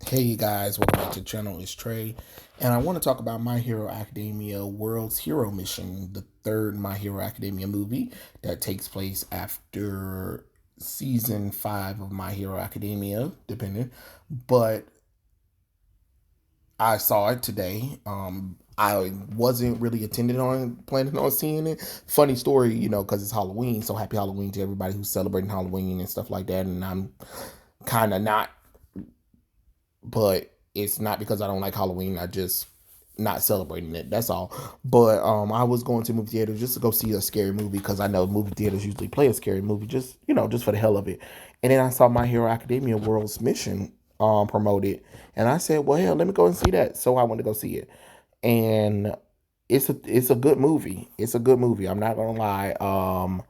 Hey, you guys, welcome back to the channel. It's Trey, and I want to talk about My Hero Academia World's Hero Mission, the third My Hero Academia movie that takes place after season 5 of My Hero Academia, depending. But I saw it today. I wasn't really planning on seeing it. Funny story, because it's Halloween. So happy Halloween to everybody who's celebrating Halloween and stuff like that. And I'm kind of not, but it's not because I don't like Halloween. I just not celebrating it. That's all. But I was going to movie theater just to go see a scary movie because I know movie theaters usually play a scary movie just for the hell of it. And then I saw My Hero Academia World's Mission promoted, and I said, well, hell, let me go and see that. So I went to go see it, and it's a good movie. It's a good movie. I'm not gonna lie.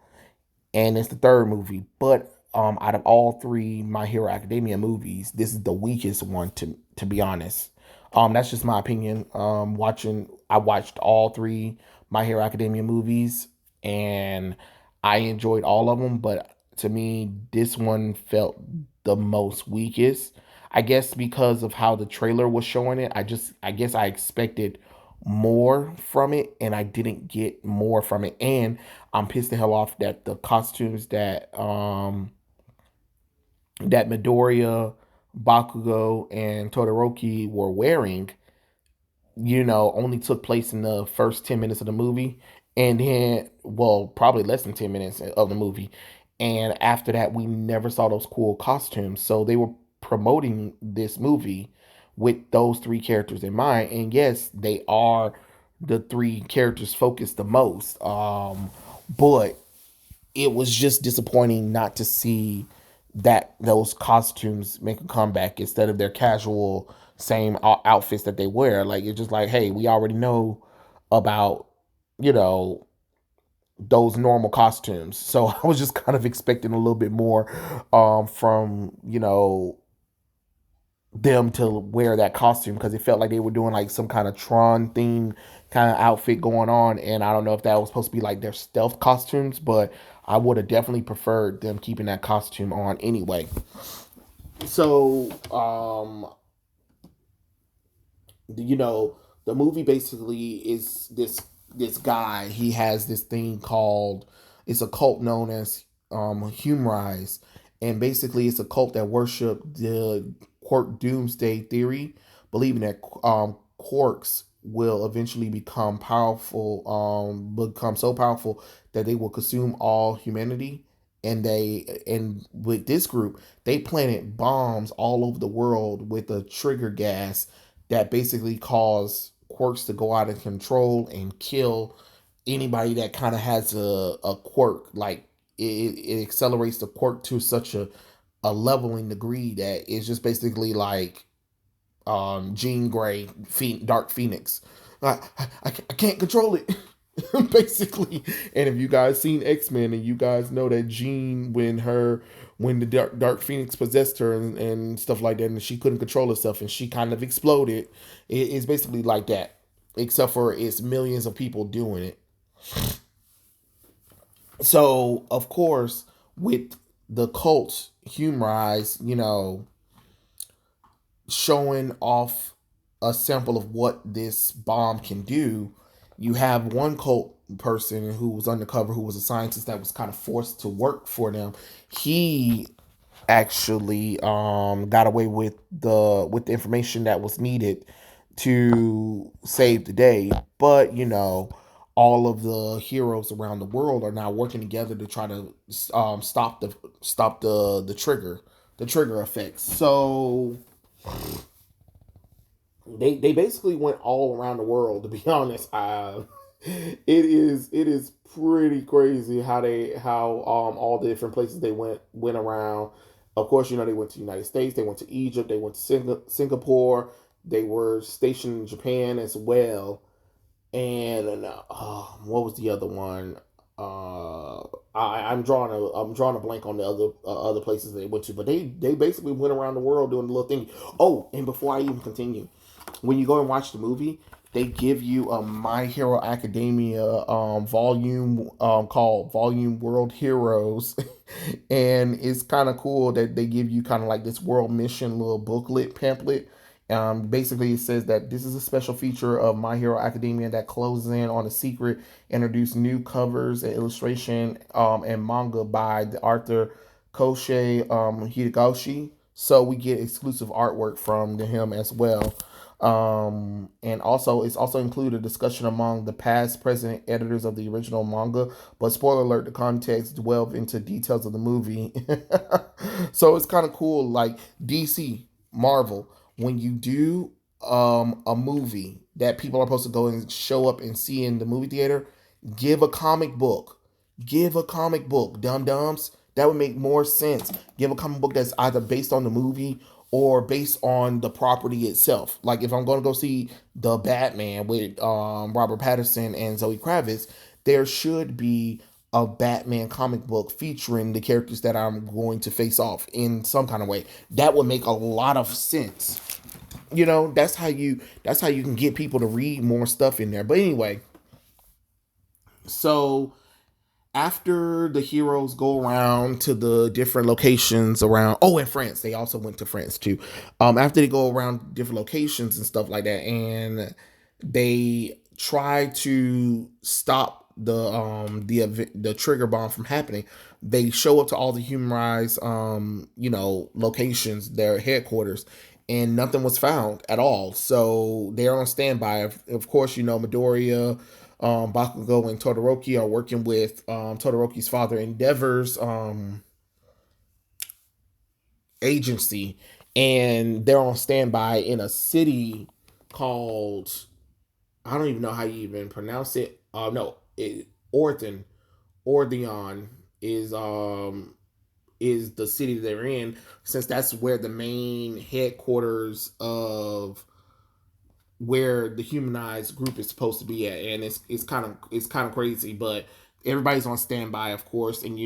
And it's the third movie, but out of all three My Hero Academia movies, this is the weakest one to be honest. That's just my opinion. I watched all three My Hero Academia movies, and I enjoyed all of them. But to me, this one felt the most weakest. I guess because of how the trailer was showing it. I guess I expected more from it, and I didn't get more from it. And I'm pissed the hell off that the costumes that Midoriya, Bakugo, and Todoroki were wearing, only took place in the first 10 minutes of the movie. And then, well, probably less than 10 minutes of the movie. And after that, we never saw those cool costumes. So they were promoting this movie with those three characters in mind. And yes, they are the three characters focused the most. But it was just disappointing not to see that those costumes make a comeback instead of their casual same outfits that they wear. Like it's just like, hey, we already know about you know those normal costumes. So I was just kind of expecting a little bit more from them to wear that costume because it felt like they were doing like some kind of Tron theme kind of outfit going on. And I don't know if that was supposed to be like their stealth costumes, but I would have definitely preferred them keeping that costume on anyway. So, you know, the movie basically is this guy. He has this thing called, it's a cult known as Humrise, and basically it's a cult that worship the Quark Doomsday theory, believing that quarks will eventually become so powerful that they will consume all humanity. And with this group, they planted bombs all over the world with a trigger gas that basically cause quirks to go out of control and kill anybody that kind of has a quirk. Like it accelerates the quirk to such a leveling degree that it's just basically like Jean Grey, Dark Phoenix. I can't control it. Basically. And if you guys seen X-Men, and you guys know that Jean, when the Dark Phoenix possessed her and stuff like that, and she couldn't control herself and she kind of exploded, it's basically like that, except for it's millions of people doing it. So of course, with the cult humorize, showing off a sample of what this bomb can do, you have one cult person who was undercover, who was a scientist that was kind of forced to work for them. He actually got away with the information that was needed to save the day. But all of the heroes around the world are now working together to try to stop the trigger effects. So they basically went all around the world. To be honest, it is pretty crazy how all the different places they went around. Of course, they went to the United States, they went to Egypt, they went to Singapore, they were stationed in Japan as well. And what was the other one? I'm drawing a blank on the other places they went to, but they basically went around the world doing the little thing. Oh, and before I even continue, when you go and watch the movie, they give you a My Hero Academia volume called Volume World Heroes, and it's kind of cool that they give you kind of like this world mission little booklet pamphlet. Basically, it says that this is a special feature of My Hero Academia that closes in on a secret, introduce new covers and illustration and manga by the author Kosei Hidegoshi. So we get exclusive artwork from him as well. And also, it's also included a discussion among the past, present editors of the original manga. But spoiler alert: the context delve into details of the movie. So it's kind of cool, like DC, Marvel, when you do a movie that people are supposed to go and show up and see in the movie theater, give a comic book. Give a comic book, dum dums. That would make more sense. Give a comic book that's either based on the movie or based on the property itself. Like if I'm going to go see the Batman with Robert Pattinson and Zoe Kravitz, there should be a Batman comic book featuring the characters that I'm going to face off in some kind of way. That would make a lot of sense. You know, that's how you can get people to read more stuff in there. But anyway, so after the heroes go around to the different locations around, oh, and France, they also went to France too. After they go around different locations and stuff like that, and they try to stop the trigger bomb from happening, they show up to all the Human Rise locations, their headquarters, and nothing was found at all. So they're on standby. Of course, Midoriya, Bakugo, and Todoroki are working with Todoroki's father, Endeavor's agency, and they're on standby in a city called, I don't even know how you even pronounce it. No, Orton, Ordeon is the city they're in, since that's where the main headquarters of where the humanized group is supposed to be at. And it's kind of crazy, but everybody's on standby, of course. And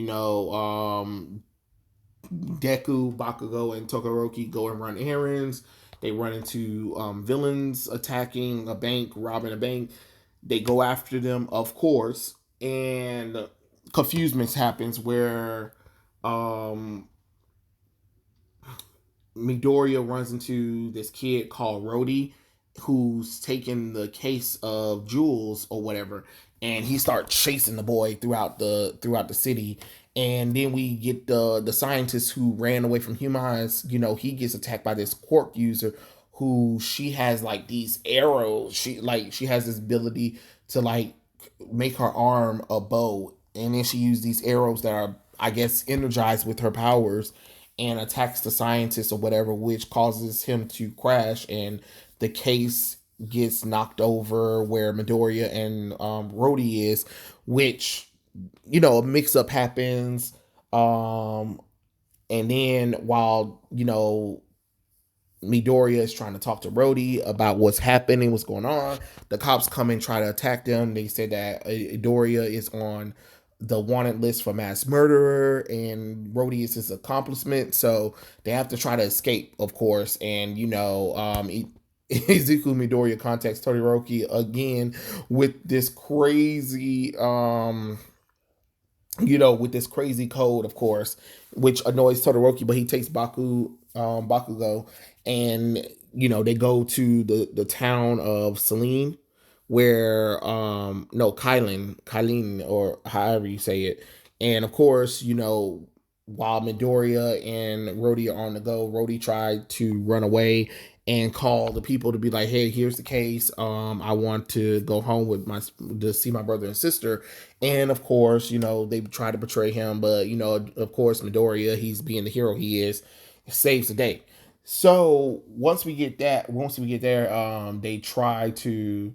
Deku, Bakugo, and Todoroki go and run errands. They run into villains attacking a bank, robbing a bank. They go after them, of course, and confusements happens where um Midoriya runs into this kid called Rhodey, who's taking the case of jewels or whatever, and he starts chasing the boy throughout the city. And then we get the scientist who ran away from humans. He gets attacked by this quark user who, she has like these arrows. She has this ability to like make her arm a bow, and then she used these arrows that are, I guess, energized with her powers, and attacks the scientist or whatever, which causes him to crash, and the case gets knocked over where Midoriya and Rhodey is, which, a mix up happens. And then while, Midoriya is trying to talk to Rhodey about what's happening, what's going on, the cops come and try to attack them. They say that Midoriya is on the wanted list for mass murderer, and Rhodey is his accomplishment. So they have to try to escape, of course. And Izuku Midoriya contacts Todoroki again with this crazy with this crazy code, of course, which annoys Todoroki, but he takes Bakugo, and they go to the town of Selene, where no, Kylin, or however you say it. And of course, while Midoriya and Rhodey are on the go, Rhodey tried to run away and call the people to be like, hey, here's the case. I want to go home to see my brother and sister. And of course, they try to betray him, but of course, Midoriya, he's being the hero he is, saves the day. So once we get there, they're trying to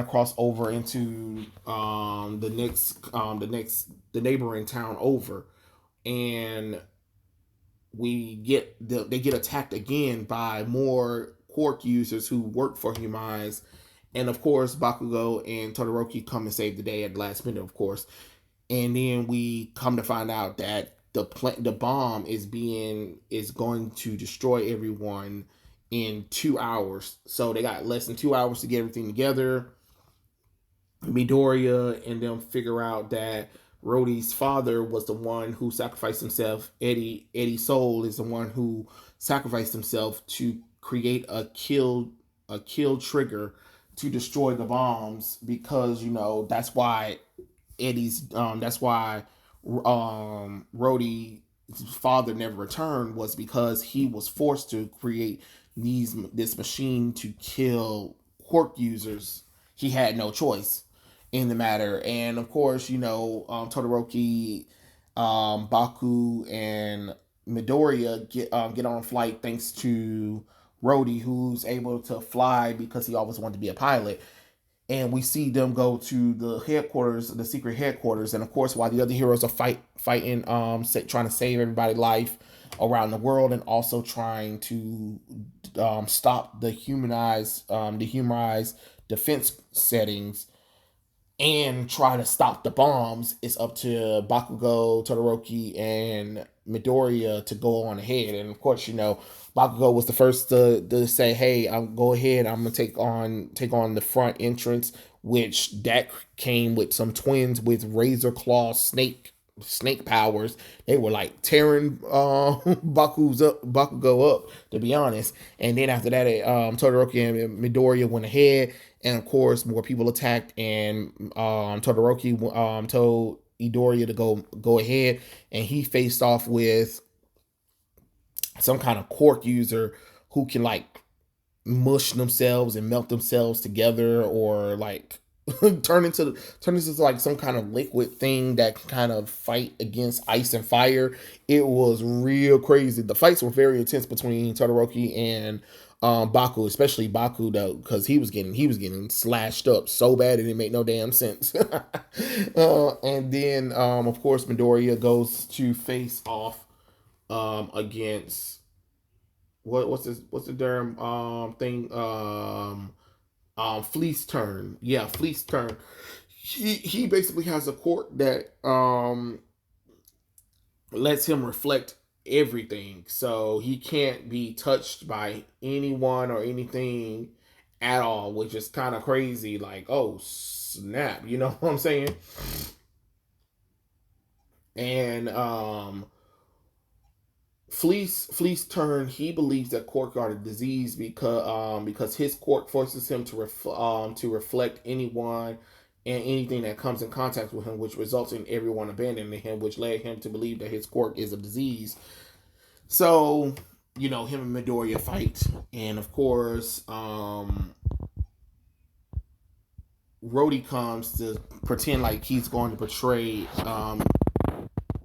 cross over into the neighboring town over, and they get attacked again by more Quark users who work for Humanize. And of course, Bakugo and Todoroki come and save the day at the last minute, of course. And then we come to find out that the bomb is going to destroy everyone in 2 hours. So they got less than 2 hours to get everything together. Midoriya and them figure out that Rhodey's father was the one who sacrificed himself. Eddie Soul is the one who sacrificed himself to create a kill trigger to destroy the bombs, because that's why Rhodey's father never returned, was because he was forced to create this machine to kill quirk users. He had no choice in the matter. And of course, Todoroki, Baku, and Midoriya get on a flight thanks to Rhodey, who's able to fly because he always wanted to be a pilot. And we see them go to the headquarters, the secret headquarters, and of course, while the other heroes are fighting, trying to save everybody's life around the world, and also trying to stop the humanized defense settings, and try to stop the bombs, it's up to Bakugo, Todoroki, and Midoriya to go on ahead. And of course, Bakugo was the first to say, "Hey, I'll go ahead. I'm gonna take on the front entrance," which that came with some twins with razor claw snake powers. They were like tearing Bakugo up, to be honest. And then after that, Todoroki and Midoriya went ahead, and of course more people attacked, and Todoroki told Midoriya to go ahead, and he faced off with some kind of quirk user who can like mush themselves and melt themselves together, or like turn into like some kind of liquid thing that can kind of fight against ice and fire. It was real crazy. The fights were very intense between Todoroki and Baku, especially Baku though, because he was getting slashed up so bad it didn't make no damn sense. And then of course Midoriya goes to face off against what's the damn thing, Fleece Turn. Yeah, Fleece Turn. He basically has a quirk that lets him reflect everything, so he can't be touched by anyone or anything at all, which is kind of crazy. Like, oh snap, you know what I'm saying? And Fleece Turn, he believes that quirk are a disease because his quirk forces him to reflect anyone and anything that comes in contact with him, which results in everyone abandoning him, which led him to believe that his quirk is a disease. So, him and Midoriya fight, and of course, Rhodey comes to pretend like he's going to betray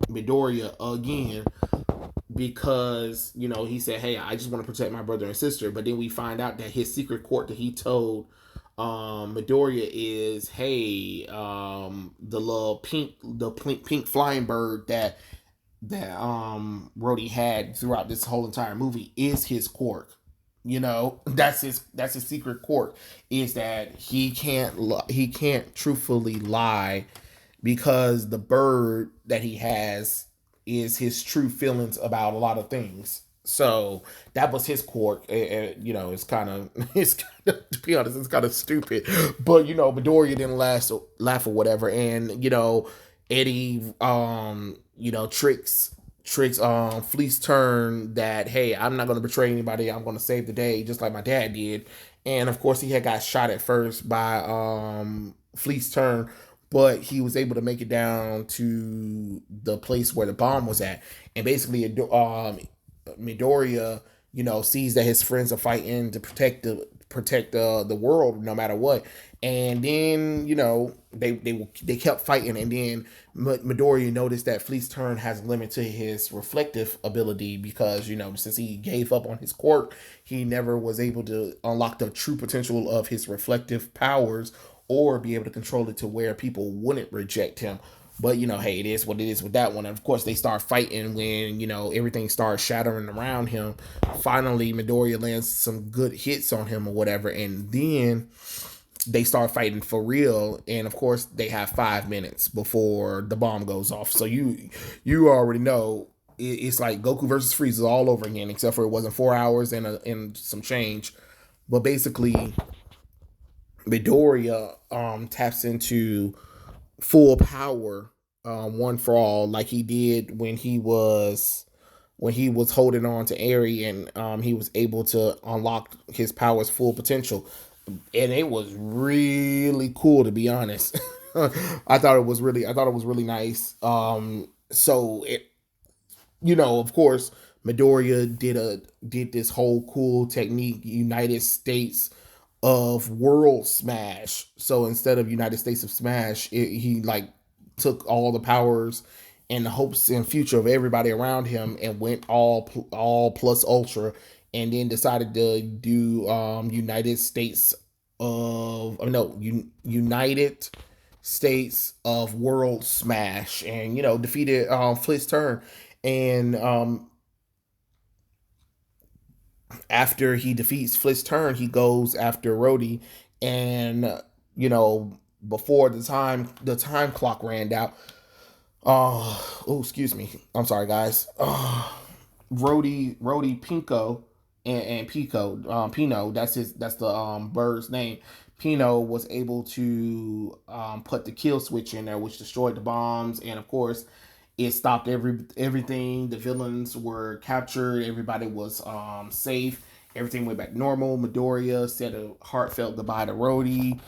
Midoriya again, because he said, "Hey, I just want to protect my brother and sister." But then we find out that his secret court that he told Midoriya is, "Hey, the little pink flying bird that Rhodey had throughout this whole entire movie is his quirk." That's his secret quirk, is that he can't truthfully lie, because the bird that he has is his true feelings about a lot of things. So that was his quirk. It's kind of it's kind of, to be honest, it's kind of stupid, but Midoriya didn't laugh or whatever, and Eddie tricks Fleece Turn that, hey, I'm not going to betray anybody. I'm going to save the day, just like my dad did. And of course, he had got shot at first by Fleece Turn, but he was able to make it down to the place where the bomb was at. And basically, Midoriya, sees that his friends are fighting to protect the world no matter what. And then they kept fighting, and then Midoriya noticed that Fleece Turn has a limit to his reflective ability, because since he gave up on his quirk, he never was able to unlock the true potential of his reflective powers, or be able to control it to where people wouldn't reject him. But hey, it is what it is with that one. And of course, they start fighting when everything starts shattering around him. Finally, Midoriya lands some good hits on him or whatever, and then they start fighting for real. And of course, they have 5 minutes before the bomb goes off. So you already know it's like Goku versus Frieza all over again, except for it wasn't 4 hours and some change. But basically, Midoriya taps into full power, one for all, like he did when he was holding on to Eri, and he was able to unlock his power's full potential, and it was really cool, to be honest. I thought it was really nice. So it, of course, Midoriya did this whole cool technique, United States of World Smash. So instead of United States of Smash, he like took all the powers and the hopes and future of everybody around him and went all plus ultra, and then decided to do United States of no United States of World Smash, and defeated Fliss Turn. And after he defeats Fliss Turn, he goes after Rhodey, and you know before the time clock ran out. Oh, excuse me. I'm sorry, guys. Rhodey, Pinko, and Pico, Pino. That's the bird's name. Pino was able to put the kill switch in there, which destroyed the bombs, and of course, it stopped everything. The villains were captured. Everybody was safe. Everything went back normal. Midoriya said a heartfelt goodbye to Rhodey,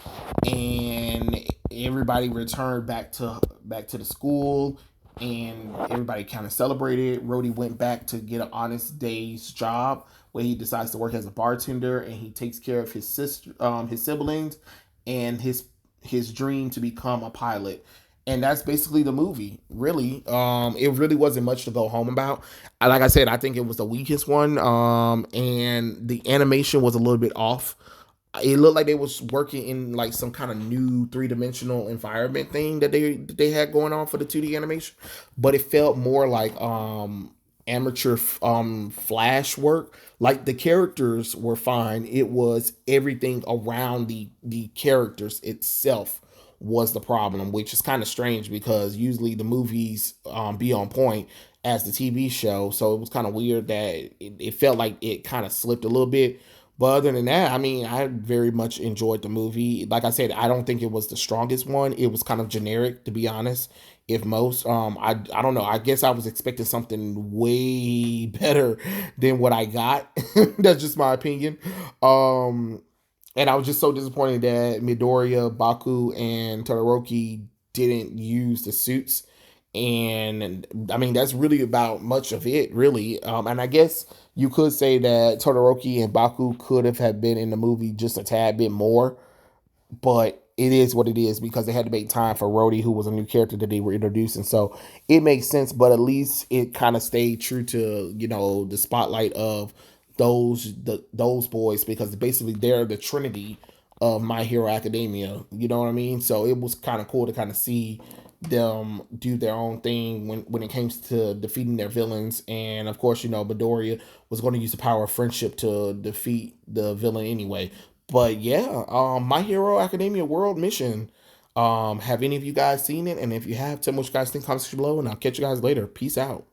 and everybody returned back to the school, and everybody kind of celebrated. Rhodey went back to get an honest day's job where he decides to work as a bartender, and he takes care of his his siblings, and his dream to become a pilot. And that's basically the movie. Really, it really wasn't much to go home about. Like I said, I think it was the weakest one. And the animation was a little bit off. It looked like they was working in like some kind of new three-dimensional environment thing that they had going on for the 2D animation, but it felt more like amateur flash work. Like the characters were fine, it was everything around the characters itself was the problem, which is kind of strange because usually the movies be on point as the TV show. So it was kind of weird that it felt like it kind of slipped a little bit. But other than that, I mean, I very much enjoyed the movie. Like I said, I don't think it was the strongest one. It was kind of generic, to be honest. If most, I don't know. I guess I was expecting something way better than what I got. That's just my opinion. Um, and I was just so disappointed that Midoriya, Baku, and Todoroki didn't use the suits. And I mean, that's really about much of it, really. And I guess you could say that Todoroki and Baku could have been in the movie just a tad bit more, but it is what it is because they had to make time for Rhodey, who was a new character that they were introducing. So it makes sense, but at least it kind of stayed true to the spotlight of those boys, because basically they're the trinity of My Hero Academia. You know what I mean? So it was kind of cool to kind of see them do their own thing when it comes to defeating their villains. And of course, Midoriya was going to use the power of friendship to defeat the villain anyway. But yeah, My Hero Academia World Mission. Have any of you guys seen it? And if you have, tell me what you guys think. Comments below, and I'll catch you guys later. Peace out.